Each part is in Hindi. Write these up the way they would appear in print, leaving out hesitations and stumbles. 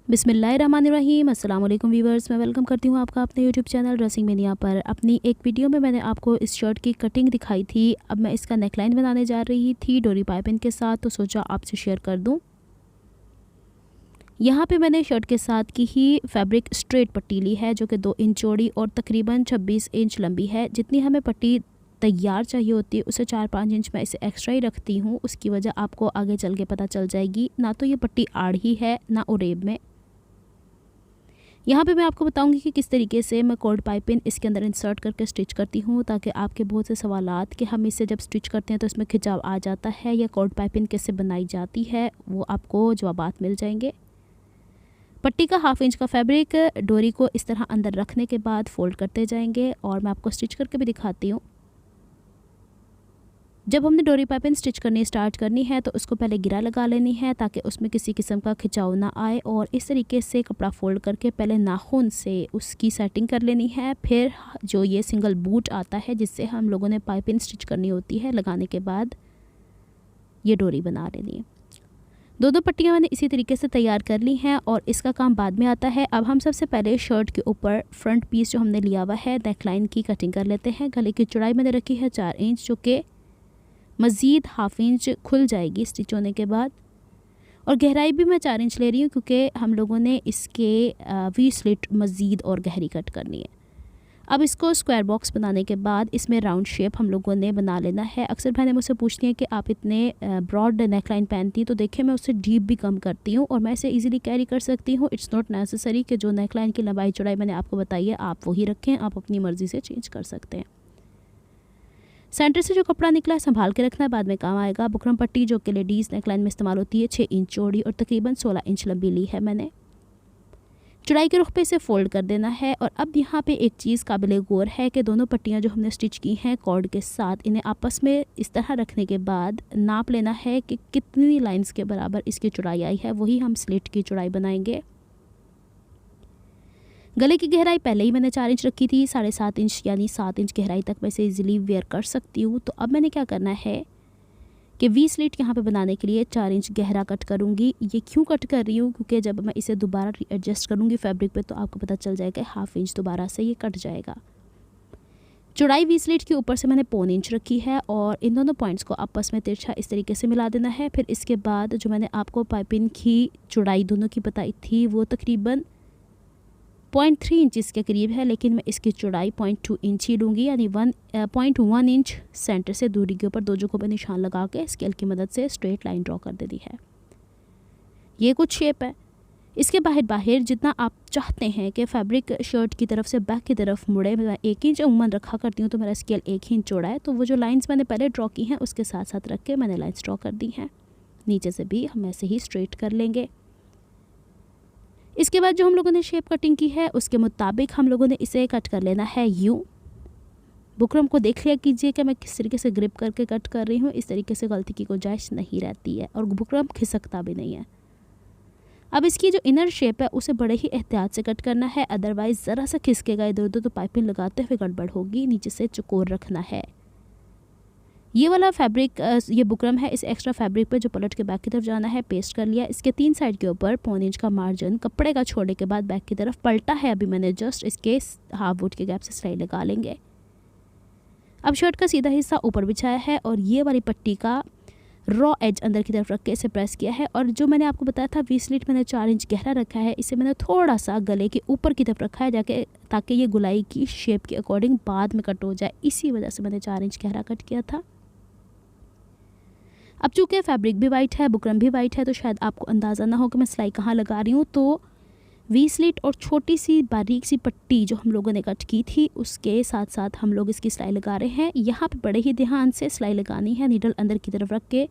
बिस्मिल्लाहिर्रहमानिर्रहीम। अस्सलाम वालेकुम व्यूवर्स, मैं वेलकम करती हूँ आपका अपने यूट्यूब चैनल ड्रेसिंग मेनिया पर। अपनी एक वीडियो में मैंने आपको इस शर्ट की कटिंग दिखाई थी। अब मैं इसका नेकलाइन बनाने जा रही थी डोरी पाइपिंग के साथ, तो सोचा आपसे शेयर कर दूँ। यहाँ पे मैंने शर्ट के साथ की ही फैब्रिक स्ट्रेट पट्टी ली है, जो कि 2 इंच चौड़ी और तकरीबन 26 इंच लंबी है। जितनी हमें पट्टी तैयार चाहिए होती है उससे 4-5 इंच मैं इसे एक्स्ट्रा ही रखती हूँ। उसकी वजह आपको आगे चल के पता चल जाएगी। ना तो ये पट्टी आड़ी है ना उरेब में। यहाँ पे मैं आपको बताऊंगी कि किस तरीके से मैं कोड पाइपिंग इसके अंदर इंसर्ट करके स्टिच करती हूँ, ताकि आपके बहुत से सवालात कि हम इसे जब स्टिच करते हैं तो इसमें खिंचाव आ जाता है या कोड पाइपिंग कैसे बनाई जाती है, वो आपको जवाबात मिल जाएंगे। पट्टी का 1/2 इंच का फैब्रिक डोरी को इस तरह अंदर रखने के बाद फोल्ड करते जाएंगे और मैं आपको स्टिच करके भी दिखाती हूँ। जब हमने डोरी पाइपिंग स्टिच करनी स्टार्ट करनी है तो उसको पहले गिरा लगा लेनी है, ताकि उसमें किसी किस्म का खिंचाव ना आए। और इस तरीके से कपड़ा फोल्ड करके पहले नाखून से उसकी सेटिंग कर लेनी है। फिर जो ये सिंगल बूट आता है जिससे हम लोगों ने पाइपिंग स्टिच करनी होती है, लगाने के बाद ये डोरी बना लेनी है। दो पट्टियाँ मैंने इसी तरीके से तैयार कर ली हैं और इसका काम बाद में आता है। अब हम सबसे पहले शर्ट के ऊपर फ्रंट पीस जो हमने लिया हुआ है नेकलाइन की कटिंग कर लेते हैं। गले की चौड़ाई मैंने रखी है 4 इंच, जो कि मज़ीद 1/2 इंच खुल जाएगी स्टिच होने के बाद। और गहराई भी मैं 4 इंच ले रही हूँ, क्योंकि हम लोगों ने इसके वी स्लिट मज़ीद और गहरी कट करनी है। अब इसको स्क्वायर बॉक्स बनाने के बाद इसमें राउंड शेप हम लोगों ने बना लेना है। अक्सर बहनें मुझसे पूछती हैं कि आप इतने ब्रॉड नेकलाइन पहनती हैं, तो देखिए मैं उससे डीप भी कम करती हूँ और मैं इसे इजीली कैरी कर सकती हूँ। इट्स नॉट नेसेसरी कि जो नेकलाइन की लंबाई चौड़ाई मैंने आपको बताई है आप वही रखें, आप अपनी मर्ज़ी से चेंज कर सकते हैं। सेंटर से जो कपड़ा निकला है संभाल के रखना है, बाद में काम आएगा। बुकरम पट्टी जो कि लेडीज़ नेकलाइन में इस्तेमाल होती है 6 इंच चौड़ी और तकरीबन 16 इंच लंबी ली है मैंने। चौड़ाई के रुख पे इसे फोल्ड कर देना है। और अब यहाँ पे एक चीज़ काबिल गौर है कि दोनों पट्टियाँ जो हमने स्टिच की हैं कॉर्ड के साथ, इन्हें आपस में इस तरह रखने के बाद नाप लेना है कि कितनी लाइन्स के बराबर इसकी चौड़ाई आई है। वही हम स्लिट की चौड़ाई बनाएंगे। गले की गहराई पहले ही मैंने 4 इंच रखी थी, 7.5 इंच यानी 7 इंच गहराई तक मैं इसे इजीली वेयर कर सकती हूँ। तो अब मैंने क्या करना है कि वी स्लिट यहाँ पे बनाने के लिए 4 इंच गहरा कट करूँगी। ये क्यों कट कर रही हूँ, क्योंकि जब मैं इसे दोबारा एडजस्ट करूँगी फैब्रिक पे तो आपको पता चल जाएगा 1/2 इंच दोबारा से ये कट जाएगा। चौड़ाई वी स्लिट के ऊपर से मैंने 1.25 इंच रखी है और इन दोनों पॉइंट्स को आपस में तिरछा इस तरीके से मिला देना है। फिर इसके बाद जो मैंने आपको पाइपिंग की चौड़ाई दोनों की बताई थी वो तकरीबन 0.3 इंच के करीब है, लेकिन मैं इसकी चौड़ाई 0.2 इंच ही लूँगी, यानी 0.1 इंच सेंटर से दूरी के ऊपर 2 जगहों पर निशान लगा के स्केल की मदद से स्ट्रेट लाइन ड्रॉ कर देनी है। ये कुछ शेप है। इसके बाहर जितना आप चाहते हैं कि फैब्रिक शर्ट की तरफ से बैक की तरफ मुड़े, मैं 1 इंच अमूमन रखा करती हूँ, तो मेरा स्केल 1 इंच चौड़ा है। तो वो जो लाइन्स मैंने पहले ड्रॉ की हैं उसके साथ साथ रख के मैंने लाइन्स ड्रॉ कर दी हैं। नीचे से भी हम ऐसे ही स्ट्रेट कर लेंगे। इसके बाद जो हम लोगों ने शेप कटिंग की है उसके मुताबिक हम लोगों ने इसे कट कर लेना है यूँ। बुकरम को देख लिया कीजिए कि मैं किस तरीके से ग्रिप करके कट कर रही हूँ। इस तरीके से गलती की गुंजाइश नहीं रहती है और बुकरम खिसकता भी नहीं है। अब इसकी जो इनर शेप है उसे बड़े ही एहतियात से कट करना है, अदरवाइज़ ज़रा सा खिसकेगा इधर उधर तो पाइपिंग लगाते हुए गड़बड़ होगी। नीचे से चौकोर रखना है। ये वाला फैब्रिक ये बुकरम है, इस एक्स्ट्रा फैब्रिक पे जो पलट के बैक की तरफ जाना है पेस्ट कर लिया। इसके 3 साइड के ऊपर 0.25 इंच का मार्जिन कपड़े का छोड़ने के बाद बैक की तरफ पलटा है। अभी मैंने जस्ट इसके 1/2 फुट के गैप से सिलाई लगा लेंगे। अब शर्ट का सीधा हिस्सा ऊपर बिछाया है और ये वाली पट्टी का रॉ एज अंदर की तरफ रख के इसे प्रेस किया है। और जो मैंने आपको बताया था वी स्लिट मैंने 4 इंच गहरा रखा है, इसे मैंने थोड़ा सा गले के ऊपर की तरफ रखा है जाके, ताकि ये गुलाई की शेप के अकॉर्डिंग बाद में कट हो जाए। इसी वजह से मैंने 4 इंच गहरा कट किया था। अब चूँकि फैब्रिक भी वाइट है, बुकरम भी वाइट है, तो शायद आपको अंदाज़ा ना हो कि मैं सिलाई कहाँ लगा रही हूँ। तो वी स्लिट और छोटी सी बारीक सी पट्टी जो हम लोगों ने कट की थी उसके साथ साथ हम लोग इसकी सिलाई लगा रहे हैं। यहाँ पे बड़े ही ध्यान से सिलाई लगानी है। नीडल अंदर की तरफ रख के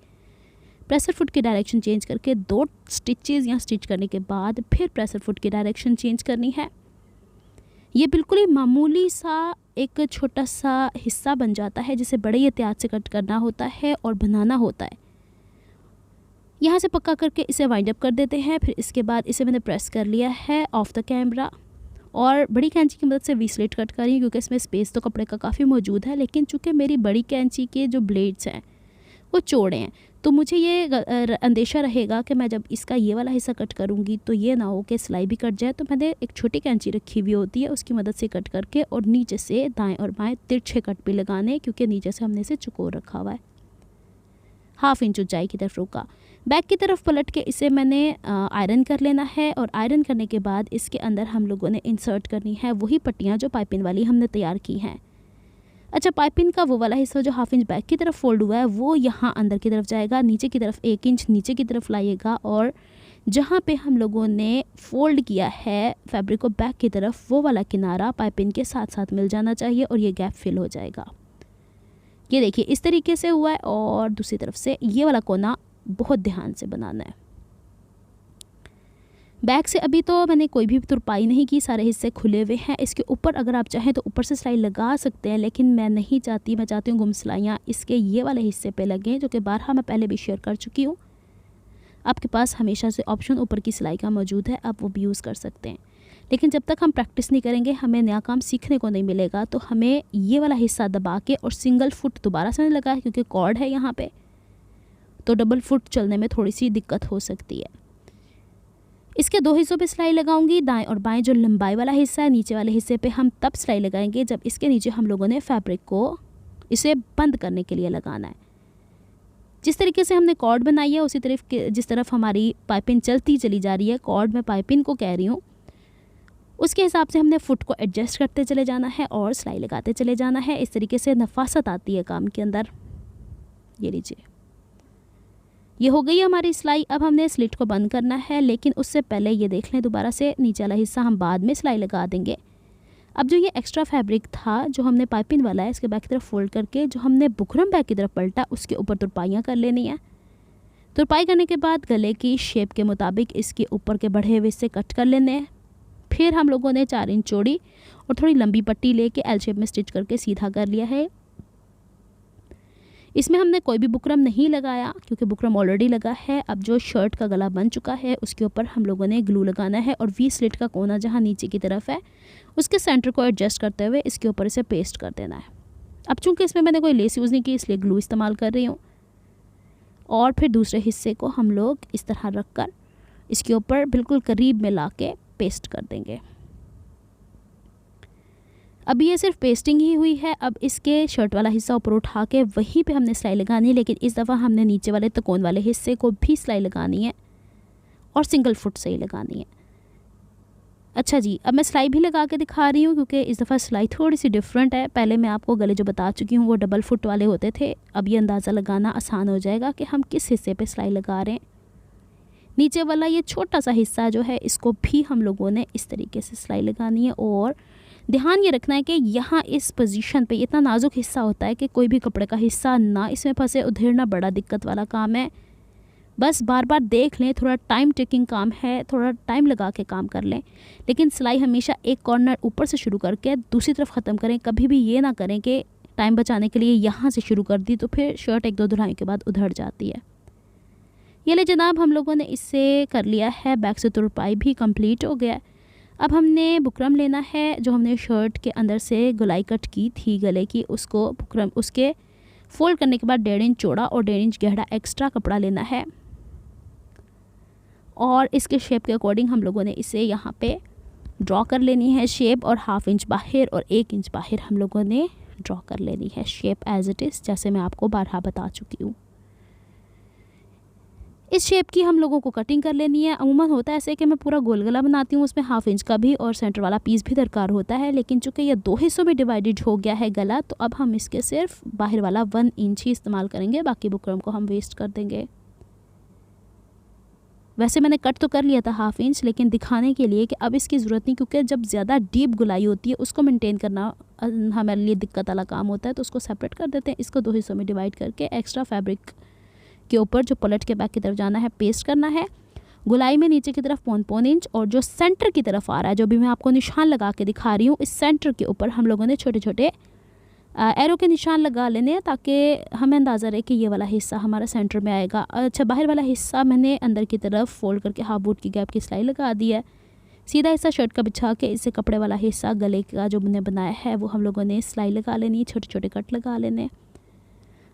प्रेसर फुट की डायरेक्शन चेंज करके 2 स्टिचेज़ यहाँ स्टिच करने के बाद फिर प्रेसर फुट की डायरेक्शन चेंज करनी है। ये बिल्कुल ही मामूली सा एक छोटा सा हिस्सा बन जाता है जिसे बड़े एहतियात से कट करना होता है और बनाना होता है। यहाँ से पक्का करके इसे वाइंड अप कर देते हैं। फिर इसके बाद इसे मैंने प्रेस कर लिया है ऑफ द कैमरा और बड़ी कैंची की मदद से वी स्लिट कट करी, क्योंकि इसमें स्पेस तो कपड़े का काफ़ी मौजूद है। लेकिन चूँकि मेरी बड़ी कैंची के जो ब्लेड्स हैं वो चौड़े हैं, तो मुझे ये अंदेशा रहेगा कि मैं जब इसका ये वाला हिस्सा कट करूँगी तो ये ना हो कि सिलाई भी कट जाए। तो मैंने एक छोटी कैंची रखी हुई होती है, उसकी मदद से कट करके और नीचे से दाएं और बाएं तिरछे कट भी लगाने, क्योंकि नीचे से हमने इसे चुकोर रखा हुआ है। 1/2 इंच ऊंचाई की तरफ रोका। बैक की तरफ पलट के इसे मैंने आयरन कर लेना है और आयरन करने के बाद इसके अंदर हम लोगों ने इंसर्ट करनी है वही पट्टियाँ जो पाइपिंग वाली हमने तैयार की हैं। अच्छा, पाइपिंग का वो वाला हिस्सा जो 1/2 इंच बैक की तरफ फोल्ड हुआ है वो यहाँ अंदर की तरफ जाएगा, नीचे की तरफ 1 इंच नीचे की तरफ लाइएगा और जहाँ पे हम लोगों ने फोल्ड किया है फैब्रिक को बैक की तरफ वो वाला किनारा पाइपिंग के साथ साथ मिल जाना चाहिए और ये गैप फिल हो जाएगा। ये देखिए इस तरीके से हुआ है और दूसरी तरफ से ये वाला कोना बहुत ध्यान से बनाना है। बैक से अभी तो मैंने कोई भी तुरपाई नहीं की, सारे हिस्से खुले हुए हैं। इसके ऊपर अगर आप चाहें तो ऊपर से सिलाई लगा सकते हैं, लेकिन मैं नहीं चाहती। मैं चाहती हूँ गुम सिलाइयाँ इसके ये वाले हिस्से पे लगें, जो कि बारहा मैं पहले भी शेयर कर चुकी हूँ। आपके पास हमेशा से ऑप्शन ऊपर की सिलाई का मौजूद है, आप वो भी यूज़ कर सकते हैं। लेकिन जब तक हम प्रैक्टिस नहीं करेंगे हमें नया काम सीखने को नहीं मिलेगा। तो हमें ये वाला हिस्सा दबा के और सिंगल फुट दोबारा से लगा है, क्योंकि कॉर्ड है यहाँ पे, तो डबल फुट चलने में थोड़ी सी दिक्कत हो सकती है। इसके 2 हिस्सों पे सिलाई लगाऊंगी। दाएं और बाएं जो लंबाई वाला हिस्सा है नीचे वाले हिस्से पे हम तब सिलाई लगाएंगे जब इसके नीचे हम लोगों ने फैब्रिक को इसे बंद करने के लिए लगाना है। जिस तरीके से हमने कॉर्ड बनाई है उसी तरफ जिस तरफ हमारी पाइपिंग चलती चली जा रही है, कॉर्ड में पाइपिंग को कह रही हूँ, उसके हिसाब से हमने फुट को एडजस्ट करते चले जाना है और सिलाई लगाते चले जाना है। इस तरीके से नफासत आती है काम के अंदर। ये लीजिए, ये हो गई हमारी सिलाई। अब हमने स्लिट को बंद करना है, लेकिन उससे पहले ये देख लें दोबारा से नीचे वाला हिस्सा हम बाद में सिलाई लगा देंगे। अब जो ये एक्स्ट्रा फैब्रिक था जो हमने पाइपिंग वाला है इसके बैक की तरफ फोल्ड करके जो हमने बुकरम बैक की तरफ पलटा उसके ऊपर तुरपाइयाँ कर लेनी है। तुरपाई करने के बाद गले की शेप के मुताबिक इसके ऊपर के बढ़े हुए से कट कर लेने हैं। फिर हम लोगों ने 4 इंच चौड़ी और थोड़ी लंबी पट्टी लेके एल शेप में स्टिच करके सीधा कर लिया है। इसमें हमने कोई भी बुकरम नहीं लगाया क्योंकि बुकरम ऑलरेडी लगा है। अब जो शर्ट का गला बन चुका है उसके ऊपर हम लोगों ने ग्लू लगाना है और वी स्लिट का कोना जहाँ नीचे की तरफ है उसके सेंटर को एडजस्ट करते हुए इसके ऊपर इसे पेस्ट कर देना है। अब चूँकि इसमें मैंने कोई लेस यूज़ नहीं की इसलिए ग्लू इस्तेमाल कर रही हूँ। और फिर दूसरे हिस्से को हम लोग इस तरह रख कर इसके ऊपर बिल्कुल करीब में ला के पेस्ट कर देंगे। अभी ये सिर्फ पेस्टिंग ही हुई है। अब इसके शर्ट वाला हिस्सा ऊपर उठा के वहीं पे हमने सिलाई लगानी है, लेकिन इस दफ़ा हमने नीचे वाले तकोन वाले हिस्से को भी सिलाई लगानी है और सिंगल फुट से ही लगानी है। अच्छा जी, अब मैं सिलाई भी लगा के दिखा रही हूँ क्योंकि इस दफ़ा सिलाई थोड़ी सी डिफरेंट है। पहले मैं आपको गले जो बता चुकी हूँ वो डबल फुट वाले होते थे। अब ये अंदाज़ा लगाना आसान हो जाएगा कि हम किस हिस्से पे सिलाई लगा रहे हैं। नीचे वाला ये छोटा सा हिस्सा जो है इसको भी हम लोगों ने इस तरीके से सिलाई लगानी है और ध्यान ये रखना है कि यहाँ इस पोजीशन पे इतना नाजुक हिस्सा होता है कि कोई भी कपड़े का हिस्सा ना इसमें फंसे। उधेड़ना बड़ा दिक्कत वाला काम है। बस बार बार देख लें, थोड़ा टाइम टेकिंग काम है, थोड़ा टाइम लगा के काम कर लें। लेकिन सिलाई हमेशा एक कॉर्नर ऊपर से शुरू करके दूसरी तरफ ख़त्म करें। कभी भी ये ना करें कि टाइम बचाने के लिए यहाँ से शुरू कर दी तो फिर शर्ट 1-2 धुलाई के बाद उधड़ जाती है। ये ले जनाब, हम लोगों ने इससे कर लिया है। बैक से तुरपाई भी कंप्लीट हो गया। अब हमने बुकरम लेना है। जो हमने शर्ट के अंदर से गोलाई कट की थी गले की, उसको बुकरम उसके फोल्ड करने के बाद 1.5 इंच चौड़ा और 1.5 इंच गहरा एक्स्ट्रा कपड़ा लेना है और इसके शेप के अकॉर्डिंग हम लोगों ने इसे यहाँ पे ड्रॉ कर लेनी है शेप। और 1/2 इंच बाहर और 1 इंच बाहर हम लोगों ने ड्रॉ कर लेनी है शेप एज इट इज़, जैसे मैं आपको बारहा बता चुकी हूँ। इस शेप की हम लोगों को कटिंग कर लेनी है। अमूमन होता है ऐसे कि मैं पूरा गोल गला बनाती हूँ, उसमें 1/2 इंच का भी और सेंटर वाला पीस भी दरकार होता है। लेकिन चूँकि ये 2 हिस्सों में डिवाइडेड हो गया है गला, तो अब हम इसके सिर्फ बाहर वाला 1 इंच ही इस्तेमाल करेंगे, बाकी बुकरम को हम वेस्ट कर देंगे। वैसे मैंने कट तो कर लिया था 1/2 इंच, लेकिन दिखाने के लिए कि अब इसकी ज़रूरत नहीं, क्योंकि जब ज़्यादा डीप गुलाई होती है उसको मेंटेन करना हमारे लिए दिक्कत वाला काम होता है। तो उसको सेपरेट कर देते हैं। इसको 2 हिस्सों में डिवाइड करके एक्स्ट्रा फैब्रिक के ऊपर जो पलट के बैक की तरफ जाना है पेस्ट करना है। गुलाई में नीचे की तरफ 1.25 इंच और जो सेंटर की तरफ आ रहा है, जो भी मैं आपको निशान लगा के दिखा रही हूँ, इस सेंटर के ऊपर हम लोगों ने छोटे छोटे एरो के निशान लगा लेने हैं ताकि हमें अंदाज़ा रहे कि ये वाला हिस्सा हमारा सेंटर में आएगा। अच्छा, बाहर वाला हिस्सा मैंने अंदर की तरफ फोल्ड करके हाफ बूट की गैप की सिलाई लगा दी है। सीधा हिस्सा शर्ट का बिछा के इससे कपड़े वाला हिस्सा गले का जो मैंने बनाया है वो हम लोगों ने सिलाई लगा लेनी है, छोटे छोटे कट लगा लेने।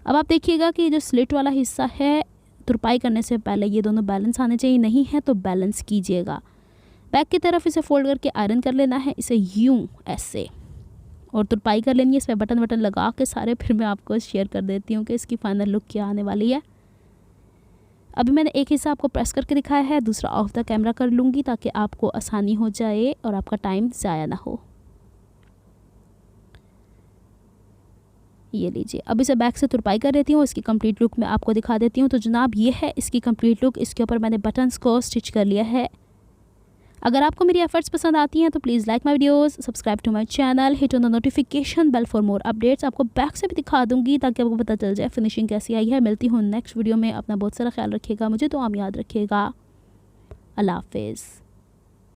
अब आप देखिएगा कि जो स्लिट वाला हिस्सा है तुरपाई करने से पहले ये दोनों बैलेंस आने चाहिए, नहीं है तो बैलेंस कीजिएगा। बैक की तरफ इसे फोल्ड करके आयरन कर लेना है, इसे यूं ऐसे, और तुरपाई कर लेनी है। इसमें बटन वटन लगा के सारे फिर मैं आपको शेयर कर देती हूँ कि इसकी फाइनल लुक क्या आने वाली है। अभी मैंने एक हिस्सा आपको प्रेस करके दिखाया है, दूसरा ऑफ द कैमरा कर लूँगी ताकि आपको आसानी हो जाए और आपका टाइम ज़ाया ना हो। ये लीजिए, अब इसे बैक से तुरपाई कर देती हूँ। इसकी कंप्लीट लुक मैं आपको दिखा देती हूँ। तो जनाब ये है इसकी कंप्लीट लुक। इसके ऊपर मैंने बटन्स को स्टिच कर लिया है। अगर आपको मेरी एफर्ट्स पसंद आती हैं तो please like my videos, subscribe to my channel, hit on the notification bell for more updates. आपको बैक से भी दिखा दूंगी ताकि आपको पता चल जाए फिनिशिंग कैसी आई है। मिलती हूँ नेक्स्ट वीडियो में। अपना बहुत सारा ख्याल रखिएगा, मुझे तो आम याद रखिएगा। अल्लाह हाफिज़।